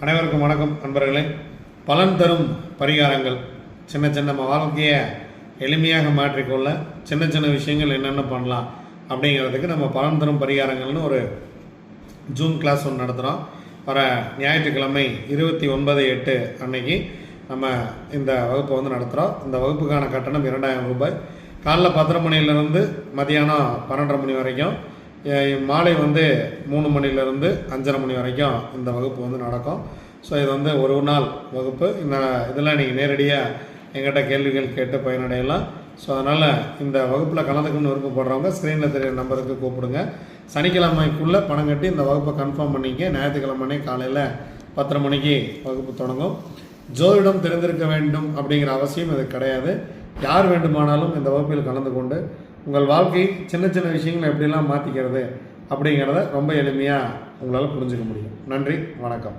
அனைவருக்கும் வணக்கம் நண்பர்களே. பலன் தரும் பரிகாரங்கள், சின்ன சின்ன வாழ்க்கையை எளிமையாக மாற்றிக்கொள்ள சின்ன சின்ன விஷயங்கள் என்னென்ன பண்ணலாம் அப்படிங்கிறதுக்கு நம்ம பலன் தரும் பரிகாரங்கள்னு ஒரு ஜூம் கிளாஸ் ஒன்று நடத்துகிறோம். வர ஞாயிற்றுக்கிழமை 29/8 அன்னைக்கு நம்ம இந்த வகுப்பை நடத்துகிறோம். இந்த வகுப்புக்கான கட்டணம் 2000 ரூபாய். காலைல 10:30 மணிலேருந்து மதியானம் 12:30 மணி வரைக்கும், மாலை 3 மணிலேருந்து 5:30 மணி வரைக்கும் இந்த வகுப்பு நடக்கும். ஸோ இது ஒரு நாள் வகுப்பு. இதெல்லாம் நீங்கள் நேரடியாக எங்கிட்ட கேள்விகள் கேட்டு பயனடையலாம். ஸோ அதனால் இந்த வகுப்பில் கலந்துக்கணும்னு விருப்பப்படுறவங்க ஸ்க்ரீனில் தெரியுற நம்பருக்கு கூப்பிடுங்க. சனிக்கிழமைக்குள்ளே பணம் கட்டி இந்த வகுப்பை கன்ஃபார்ம் பண்ணிக்க. ஞாயிற்றுக்கிழமை காலையில் 10:30 மணிக்கு வகுப்பு தொடங்கும். ஜோதிடம் தெரிந்திருக்க வேண்டும் அப்படிங்கிற அவசியம் இது கிடையாது. யார் வேண்டுமானாலும் இந்த வகுப்பில் கலந்து கொண்டு உங்கள் வாழ்க்கை சின்ன சின்ன விஷயங்களை எப்படிலாம் மாற்றிக்கிறது அப்படிங்கிறத ரொம்ப எளிமையாக உங்களால் புரிஞ்சுக்க முடியும். நன்றி, வணக்கம்.